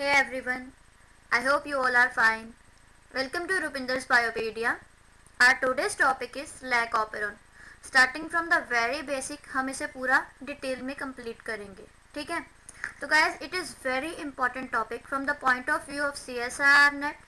Hey everyone, I hope you all are fine. Welcome to Rupinder's Biopedia. Our today's topic is lac operon. Starting from the very basic, हम इसे पूरा detail में complete करेंगे. ठीक है? तो guys, it is very important topic from the point of view of CSIR net,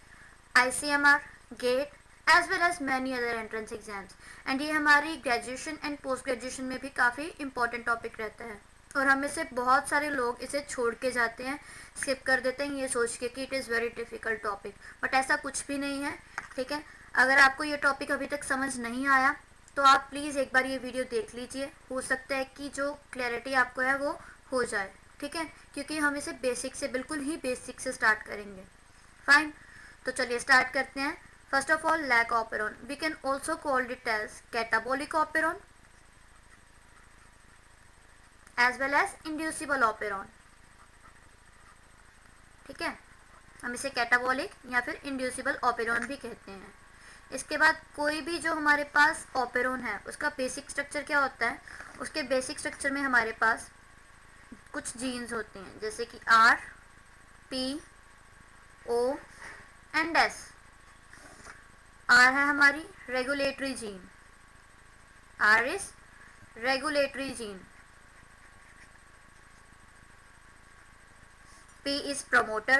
ICMR, GATE as well as many other entrance exams. And ये हमारी ग्रेजुएशन एंड पोस्ट ग्रेजुएशन में भी काफ़ी इंपॉर्टेंट टॉपिक रहता है और हम में से बहुत सारे लोग इसे छोड़ के जाते हैं, स्किप कर देते हैं ये सोच के कि it is very difficult topic, but ऐसा कुछ भी नहीं है. ठीक है, अगर आपको ये टॉपिक अभी तक समझ नहीं आया तो आप प्लीज़ एक बार ये वीडियो देख लीजिए. हो सकता है कि जो क्लैरिटी आपको है वो हो जाए. ठीक है, क्योंकि हम इसे बेसिक से, बिल्कुल ही बेसिक से स्टार्ट करेंगे. फाइन, तो चलिए स्टार्ट करते हैं. First of all, lac operon, we can also called it as catabolic operon as well as inducible operon. ठीक है, हम इसे कैटाबॉलिक या फिर इंड्यूसिबल ऑपेरॉन भी कहते हैं. इसके बाद कोई भी जो हमारे पास ऑपेरॉन है उसका बेसिक स्ट्रक्चर क्या होता है. उसके बेसिक स्ट्रक्चर में हमारे पास कुछ जीन्स होते हैं जैसे कि R, P, O and S. R है हमारी regulatory gene, R is regulatory gene. P is promoter,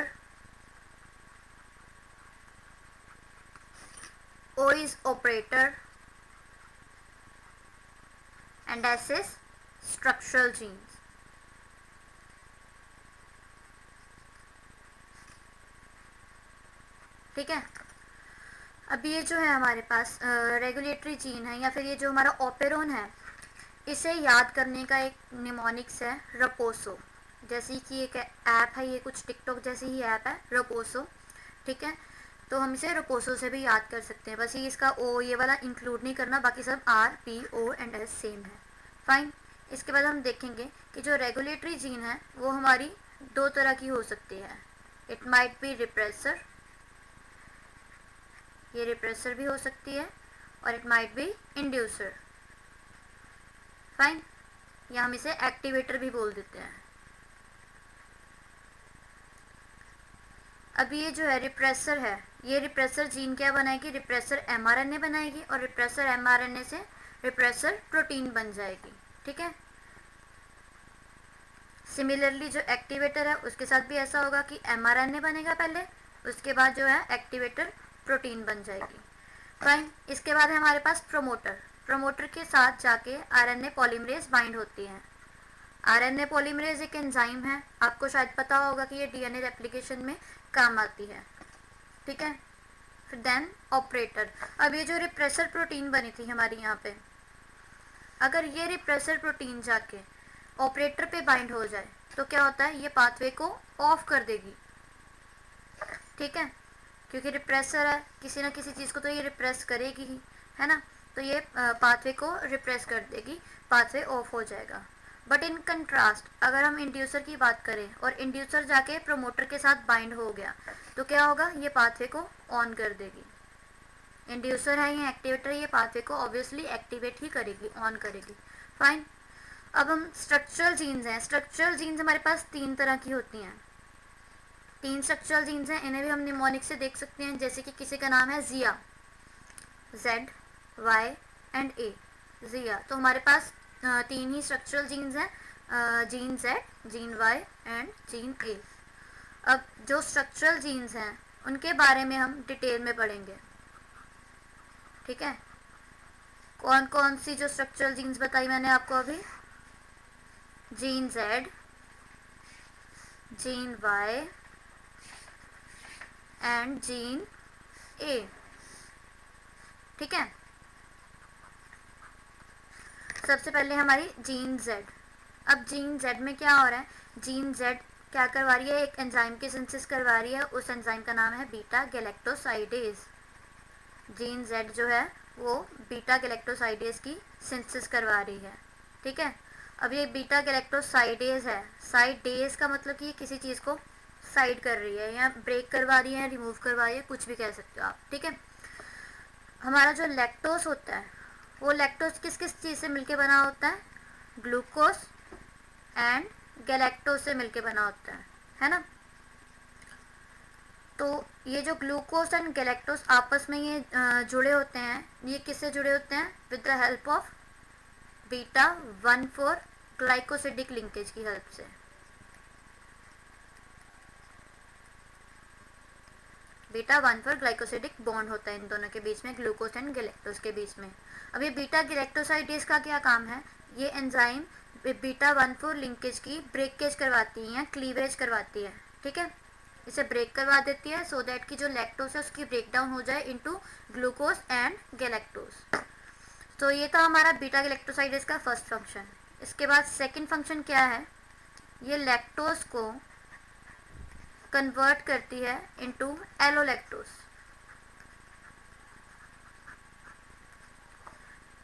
O is operator and S is structural genes. ठीक है, अब ये जो है हमारे पास रेगुलेटरी जीन है या फिर ये जो हमारा ऑपेरॉन है, इसे याद करने का एक निमोनिक्स है रपोसो. जैसे कि एक ऐप है, ये कुछ टिकटॉक जैसी ही ऐप है रपोसो. ठीक है, तो हम इसे रपोसो से भी याद कर सकते हैं. बस ये इसका ओ ये वाला इंक्लूड नहीं करना, बाकी सब R, P, O and S same है. फाइन, इसके बाद हम देखेंगे कि जो रेगुलेटरी जीन है वो हमारी दो तरह की हो सकती है. इट माइट बी रिप्रेसर, ये रिप्रेसर भी हो सकती है, और it might be inducer. Fine, या हम इसे एक्टिवेटर भी बोल देते हैं. अब ये जो है रिप्रेसर है, ये रिप्रेसर जीन क्या बनाएगी, रिप्रेसर एमआरएनए बनाएगी और रिप्रेसर एमआरएनए से रिप्रेसर प्रोटीन बन जाएगी. ठीक है, सिमिलरली जो एक्टिवेटर है उसके साथ भी ऐसा होगा कि एमआरएनए बनेगा पहले, उसके बाद जो है एक्टिवेटर प्रोटीन बन जाएगी. फाइन, इसके बाद है हमारे पास प्रोमोटर. प्रोमोटर के साथ जाके आरएनए पॉलीमरेज बाइंड होती है. आरएनए पॉलीमरेज एक एंजाइम है, आपको शायद पता होगा कि ये डीएनए रेप्लिकेशन में काम आती है. ठीक है, फिर देन ऑपरेटर. अब ये जो रिप्रेसर प्रोटीन बनी थी हमारी यहाँ पे, अगर ये रिप्रेसर प्रोटीन जाके ऑपरेटर पे बाइंड हो जाए तो क्या होता है, ये पाथवे को ऑफ कर देगी. ठीक है, क्योंकि रिप्रेसर है, किसी ना किसी चीज़ को तो ये रिप्रेस करेगी ही, है ना. तो ये पाथवे को रिप्रेस कर देगी, पाथवे ऑफ हो जाएगा. बट इन कंट्रास्ट अगर हम इंड्यूसर की बात करें और इंड्यूसर जाके प्रोमोटर के साथ बाइंड हो गया तो क्या होगा, ये पाथवे को ऑन कर देगी. इंड्यूसर है ये एक्टिवेटर, ये पाथवे को ऑब्वियसली एक्टिवेट ही करेगी, ऑन करेगी. फाइन, अब हम स्ट्रक्चरल जीन्स हैं. स्ट्रक्चरल जीन्स हमारे पास तीन तरह की होती हैं. तीन स्ट्रक्चरल जीन्स हैं, इन्हें भी हम निमोनिक से देख सकते हैं. जैसे कि किसी का नाम है Zia, Z, Y and A, Zia. तो हमारे पास तीन ही स्ट्रक्चरल जीन्स हैं, gene Z, gene Y and gene A. अब जो स्ट्रक्चरल जीन्स हैं उनके बारे में हम डिटेल में पढ़ेंगे. ठीक है, कौन कौन सी जो स्ट्रक्चरल जीन्स बताई मैंने आपको अभी, gene Z, gene Y and gene A. ठीक है, सबसे पहले हमारी जीन जेड. अब जीन जेड में क्या हो रहा है, जीन जेड क्या करवा रही है, एक एंजाइम की सिंथेसिस करवा रही है. उस एंजाइम का नाम है बीटा गैलेक्टोसाइडेज. जीन जेड जो है वो बीटा गैलेक्टोसाइडेज की सिंथेसिस करवा रही है. ठीक है, अब ये बीटा गैलेक्टोसाइडेज है, साइडेज का मतलब कि ये किसी चीज़ को साइड कर रही है या ब्रेक करवा रही है, रिमूव करवा रही है, कुछ भी कह सकते हो आप. ठीक है, हमारा जो लैक्टोस होता है वो लैक्टोस किस किस चीज़ से मिलके बना होता है, ग्लूकोज एंड गैलेक्टोज से मिलके बना होता है ना. ये जो ग्लूकोज एंड गैलेक्टोज आपस में ये जुड़े होते हैं, ये किससे जुड़े होते हैं? With the help of beta 1,4 glycosidic linkage की हेल्प से। बीटा 1,4 ग्लाइकोसिडिक बॉन्ड होता है इन दोनों के बीच में, ग्लूकोज एंड गैलेक्टोज के बीच में। अब ये बीटा गैलेक्टोसाइडेज का क्या काम है? ये एंजाइम बीटा 1,4 लिंकेज की ब्रेकेज करवाती है, क्लीवेज करवाती है, ठीक है। इसे ब्रेक करवा देती है सो दैट कि जो लैक्टोज है उसकी ब्रेक डाउन हो जाए इनटू ग्लूकोज एंड गैलेक्टोज। तो ये था हमारा बीटा गैलेक्टोसाइडेज का फर्स्ट फंक्शन। इसके बाद सेकंड फंक्शन क्या है? ये लैक्टोज को कन्वर्ट करती है इनटू एलोलैक्टोज।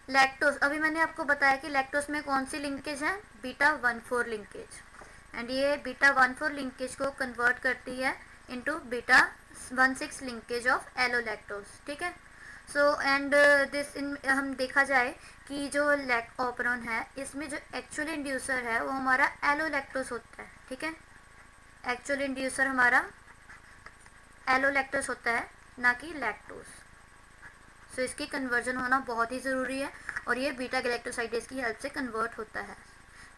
लैक्टोज, अभी मैंने आपको बताया कि लैक्टोज में कौन सी लिंकेज है? Beta 1,4 linkage. एंड ये बीटा 1,4 लिंकेज को कन्वर्ट करती है इनटू बीटा 1,6 लिंकेज ऑफ एलोलैक्टोज, ठीक है। सो एंड दिस इन हम देखा जाए कि जो लैक ऑपरॉन है इसमें जो एक्चुअल इंड्यूसर है वो हमारा एलोलैक्टोज होता है, ठीक है। एक्चुअल इंड्यूसर हमारा एलोलैक्टोज होता है, ना कि लैक्टोज। सो इसकी कन्वर्जन होना बहुत ही ज़रूरी है और ये बीटा गैलेक्टोसाइडेज की हेल्प से कन्वर्ट होता है।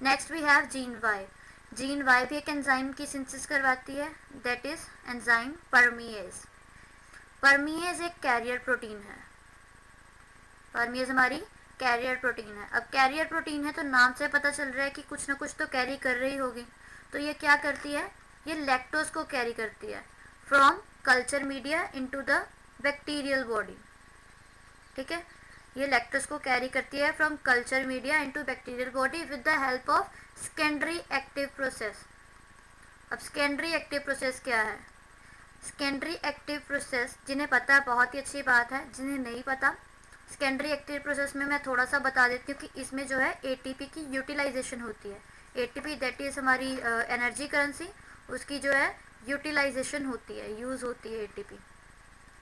Next we have gene Y. Gene Y भी एक एंजाइम की सिंथेसिस करवाती है, that is enzyme permease. Permease एक कैरियर प्रोटीन है। परमीएज हमारी कैरियर प्रोटीन है। अब कैरियर प्रोटीन है तो नाम से पता चल रहा है कि कुछ ना कुछ तो कैरी कर रही होगी। तो ये क्या करती है? ये लैक्टोज को कैरी करती है from culture media into the bacterial body, ठीक है। ये लैक्टोज को कैरी करती है from culture media into bacterial body with the help of secondary active process. अब सेकेंडरी एक्टिव प्रोसेस क्या है? सेकेंडरी एक्टिव प्रोसेस जिन्हें पता है बहुत ही अच्छी बात है, जिन्हें नहीं पता सेकेंडरी एक्टिव प्रोसेस में मैं थोड़ा सा बता देती हूँ कि इसमें जो है एटीपी की यूटिलाइजेशन होती है। एटीपी दैट इज हमारी एनर्जी करेंसी, उसकी जो है यूटिलाइजेशन होती है, यूज़ होती है एटीपी।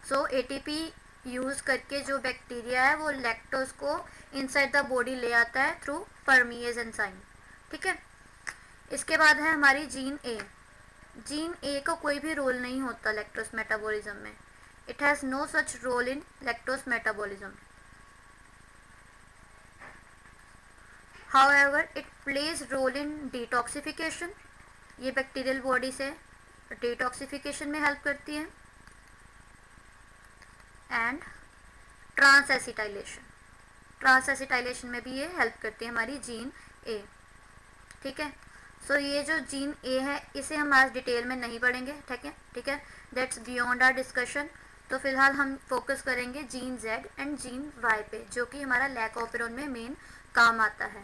सो एटीपी यूज़ करके जो बैक्टीरिया है वो लैक्टोज को इनसाइड द बॉडी ले आता है थ्रू परमीएज एंजाइम, ठीक है। इसके बाद है हमारी जीन ए। जीन ए का कोई भी रोल नहीं होता लैक्टोज मेटाबॉलिज्म में। It has no such role in lactose metabolism. However it plays role in detoxification. ये बैक्टीरियल बॉडी से डिटॉक्सिफिकेशन में हेल्प करती है। एंड ट्रांसएसिटाइलेशन, ट्रांसएसिटाइलेशन में भी ये हेल्प करती है हमारी जीन ए, ठीक है। सो ये जो जीन ए है इसे हम आज डिटेल में नहीं पढ़ेंगे, ठीक है। That's beyond our discussion. तो फिलहाल हम फोकस करेंगे gene Z and gene Y पे, जो कि हमारा लैक ऑपेरॉन में मेन काम आता है,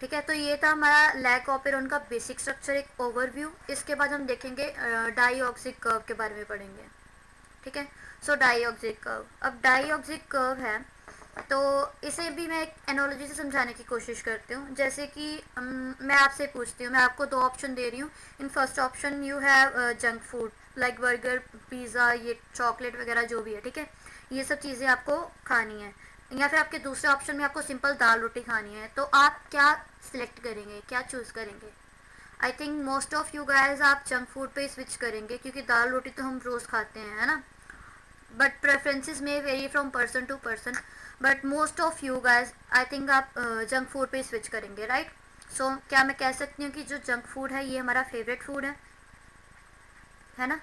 ठीक है। तो ये था हमारा लैक ऑपेरॉन का बेसिक स्ट्रक्चर, एक ओवरव्यू। इसके बाद हम देखेंगे डाईऑक्सिक कर्व के बारे में पढ़ेंगे, ठीक है। सो डाईऑक्सिक कर्व, अब डाईऑक्सिक कर्व है तो इसे भी मैं एक एनोलॉजी से समझाने की कोशिश करती हूँ। जैसे कि मैं आपसे पूछती हूँ, मैं आपको दो ऑप्शन दे रही हूँ। In first option you have junk food like burger, pizza, ये चॉकलेट वगैरह जो भी है, ठीक है। ये सब चीज़ें आपको खानी है। या फिर आपके दूसरे ऑप्शन में आपको सिंपल दाल रोटी खानी है, तो आप क्या सिलेक्ट करेंगे, क्या चूज़ करेंगे? I think most of you guys आप जंक फूड पे स्विच करेंगे, क्योंकि दाल रोटी तो हम रोज़ खाते हैं, है ना। बट प्रेफरेंसेस में vary from person to person, but most of you guys I think आप जंक फूड पे स्विच करेंगे, राइट। सो क्या मैं कह सकती हूँ कि जो जंक फूड है ये हमारा फेवरेट फूड है ना।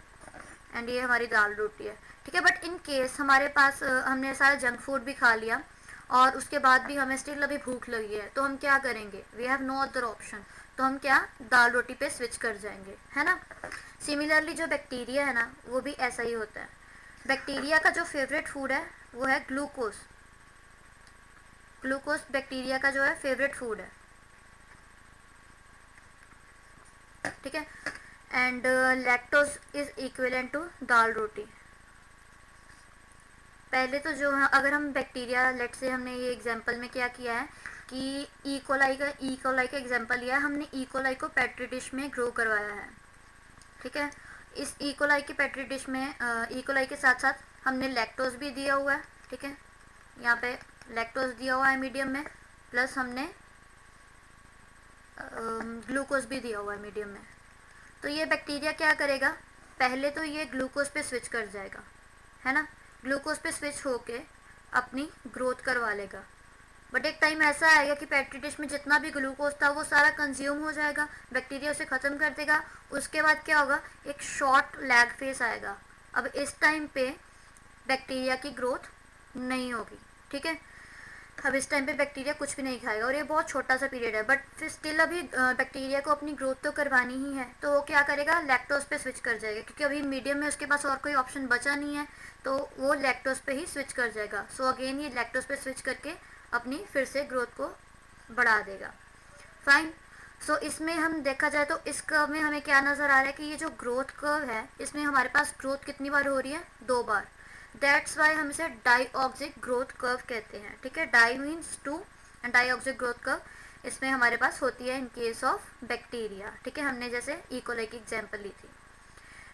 एंड ये हमारी दाल रोटी है, ठीक है। बट इन केस हमारे पास हमने सारा जंक फूड भी खा लिया और उसके बाद भी हमें स्टिल अभी भूख लगी है, तो हम क्या करेंगे? We have no other option, तो हम क्या दाल रोटी पे स्विच कर जाएंगे, है ना। सिमिलरली जो बैक्टीरिया है ना वो भी ऐसा ही होता है। बैक्टीरिया का जो फेवरेट फूड है वो है ग्लूकोज। ग्लूकोज बैक्टीरिया का जो है फेवरेट फूड है, ठीक है। And lactose is equivalent to dal roti. पहले तो जो है अगर हम बैक्टीरिया, लेट से हमने ये एग्जांपल में क्या किया है कि ई कोलाई का एग्जांपल लिया है हमने। ई कोलाई को पेट्री डिश में ग्रो करवाया है, ठीक है। इस ई कोलाई की पेट्री डिश में ई कोलाई के साथ साथ हमने लैक्टोज भी दिया हुआ है, ठीक है। यहाँ पे लैक्टोज दिया हुआ है मीडियम में, प्लस हमने ग्लूकोज भी दिया हुआ है मीडियम में। तो ये बैक्टीरिया क्या करेगा? पहले तो ये ग्लूकोज पे स्विच कर जाएगा, है ना, ग्लूकोज पे स्विच होके अपनी ग्रोथ करवा लेगा। बट एक टाइम ऐसा आएगा कि पेट्री डिश में जितना भी ग्लूकोज था वो सारा कंज्यूम हो जाएगा, बैक्टीरिया उसे ख़त्म कर देगा। उसके बाद क्या होगा, एक शॉर्ट लैग फेस आएगा। अब इस टाइम पे बैक्टीरिया की ग्रोथ नहीं होगी, ठीक है। अब इस टाइम पे बैक्टीरिया कुछ भी नहीं खाएगा और ये बहुत छोटा सा पीरियड है, बट फिर स्टिल अभी बैक्टीरिया को अपनी ग्रोथ तो करवानी ही है, तो वो क्या करेगा, लैक्टोज पे स्विच कर जाएगा, क्योंकि अभी मीडियम में उसके पास और कोई ऑप्शन बचा नहीं है, तो वो लैक्टोज पे ही स्विच कर जाएगा। सो अगेन ये लैक्टोज पे स्विच करके अपनी फिर से ग्रोथ को बढ़ा देगा। फाइन। सो इसमें हम देखा जाए तो इस कर्व में हमें क्या नज़र आ रहा है कि ये जो ग्रोथ कर्व है इसमें हमारे पास ग्रोथ कितनी बार हो रही है, 2 बार। दैट्स वाई हम इसे डाईऑक्सिक ग्रोथ कर्व कहते हैं, ठीक है। Di means 2 and diauxic growth curve इसमें हमारे पास होती है इन केस ऑफ बैक्टीरिया, ठीक है। हमने जैसे इकोलाई की एग्जाम्पल ली थी।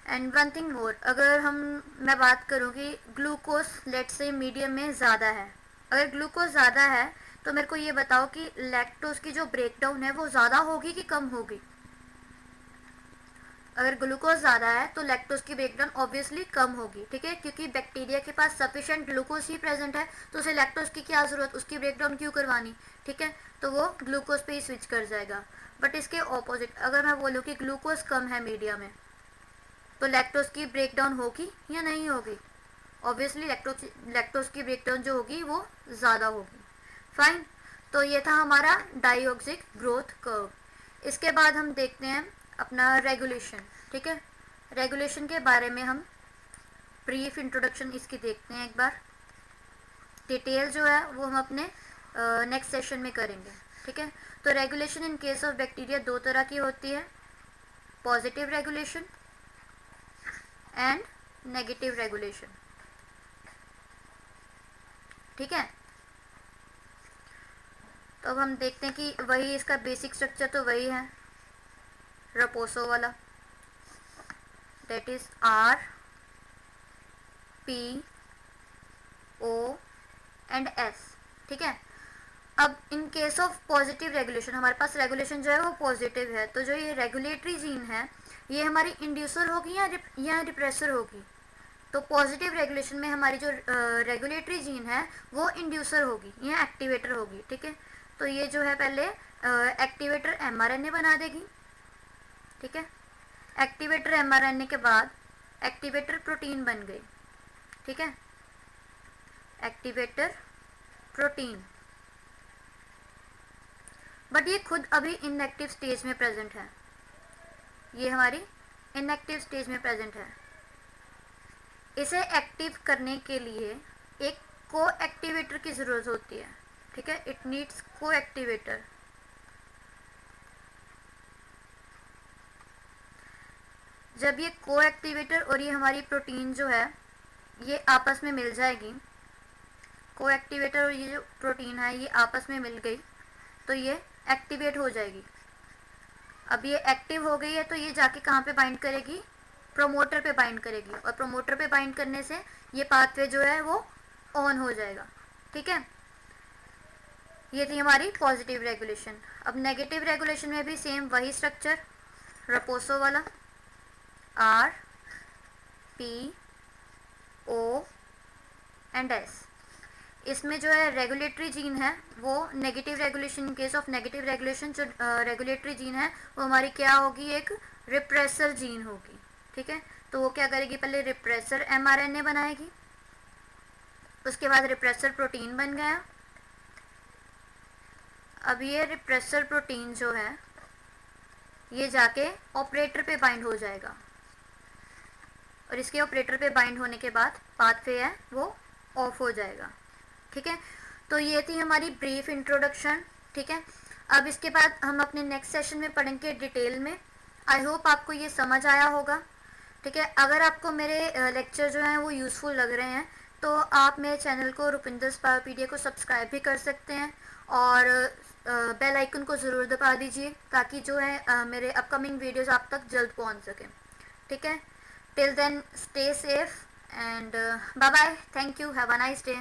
एंड वन थिंग मोर, अगर मैं बात करूँ कि ग्लूकोज लेट से मीडियम में ज़्यादा है, अगर ग्लूकोज ज़्यादा है तो मेरे को ये बताओ कि लैक्टोज की जो ब्रेकडाउन है वो ज़्यादा होगी कि कम होगी। अगर ग्लूकोज ज़्यादा है तो लैक्टोज की ब्रेकडाउन ऑब्वियसली कम होगी, ठीक है, क्योंकि बैक्टीरिया के पास सफिशिएंट ग्लूकोज ही प्रेजेंट है, तो उसे लैक्टोज की क्या ज़रूरत, उसकी ब्रेकडाउन क्यों करवानी, ठीक है। तो वो ग्लूकोज पे ही स्विच कर जाएगा। बट इसके ऑपोजिट अगर मैं बोलूँ कि ग्लूकोज कम है मीडिया में, तो लैक्टोज की ब्रेकडाउन होगी या नहीं होगी, ऑब्वियसली लैक्टोज की ब्रेकडाउन जो होगी वो ज़्यादा होगी। फाइन। तो ये था हमारा डाईऑक्सिक ग्रोथ कर्व। इसके बाद हम देखते हैं अपना रेगुलेशन, ठीक है। रेगुलेशन के बारे में हम ब्रीफ इंट्रोडक्शन इसकी देखते हैं एक बार। डिटेल जो है वो हम अपने नेक्स्ट सेशन में करेंगे, ठीक है। तो regulation in case of bacteria 2 तरह की होती है, positive regulation and negative regulation, ठीक है। तो अब हम देखते हैं कि वही इसका बेसिक स्ट्रक्चर तो वही है, रपोसो वाला, that is R P O and S, ठीक है। अब in case of positive regulation हमारे पास रेगुलेशन जो है वो पॉजिटिव है, तो जो ये रेगुलेटरी जीन है ये हमारी इंड्यूसर होगी या रिप्रेसर होगी। तो पॉजिटिव रेगुलेशन में हमारी जो रेगुलेटरी जीन है वो इंड्यूसर होगी या एक्टिवेटर होगी, ठीक है। तो ये जो है पहले एक्टिवेटर mRNA बना देगी, ठीक है। एक्टिवेटर mRNA के बाद एक्टिवेटर प्रोटीन बन गई, ठीक है, एक्टिवेटर प्रोटीन। बट ये खुद अभी इनएक्टिव स्टेज में प्रेजेंट है, ये हमारी इनएक्टिव स्टेज में प्रेजेंट है। इसे एक्टिव करने के लिए एक को एक्टिवेटर की ज़रूरत होती है, ठीक है, इट नीड्स को एक्टिवेटर। जब ये को एक्टिवेटर और ये हमारी प्रोटीन जो है ये आपस में मिल जाएगी, को एक्टिवेटर और ये जो प्रोटीन है ये आपस में मिल गई तो ये एक्टिवेट हो जाएगी। अब ये एक्टिव हो गई है तो ये जाके कहाँ पे बाइंड करेगी, प्रोमोटर पे बाइंड करेगी, और प्रोमोटर पे बाइंड करने से ये पाथवे जो है वो ऑन हो जाएगा, ठीक है। ये थी हमारी पॉजिटिव रेगुलेशन। अब नेगेटिव रेगुलेशन में भी सेम वही स्ट्रक्चर, रपोसो वाला, R P O and S। इसमें जो है रेगुलेटरी जीन है वो negative regulation, in case of negative regulation जो रेगुलेटरी जीन है वो हमारी क्या होगी, एक रिप्रेसर जीन होगी, ठीक है। तो वो क्या करेगी, पहले रिप्रेसर mRNA बनाएगी, उसके बाद रिप्रेसर प्रोटीन बन गया। अब ये रिप्रेसर प्रोटीन जो है ये जाके ऑपरेटर पे बाइंड हो जाएगा, और इसके ऑपरेटर पे बाइंड होने के बाद पाथवे है वो ऑफ हो जाएगा, ठीक है। तो ये थी हमारी ब्रीफ इंट्रोडक्शन, ठीक है। अब इसके बाद हम अपने नेक्स्ट सेशन में पढ़ेंगे डिटेल में। आई होप आपको ये समझ आया होगा, ठीक है। अगर आपको मेरे लेक्चर जो हैं वो यूज़फुल लग रहे हैं तो आप मेरे चैनल को रुपिंदर्स बायोपीडिया को सब्सक्राइब भी कर सकते हैं, और बेल आइकन को ज़रूर दबा दीजिए ताकि जो है मेरे अपकमिंग वीडियोस आप तक जल्द पहुंच सकें, ठीक है। Till then stay safe and bye bye, thank you, have a nice day.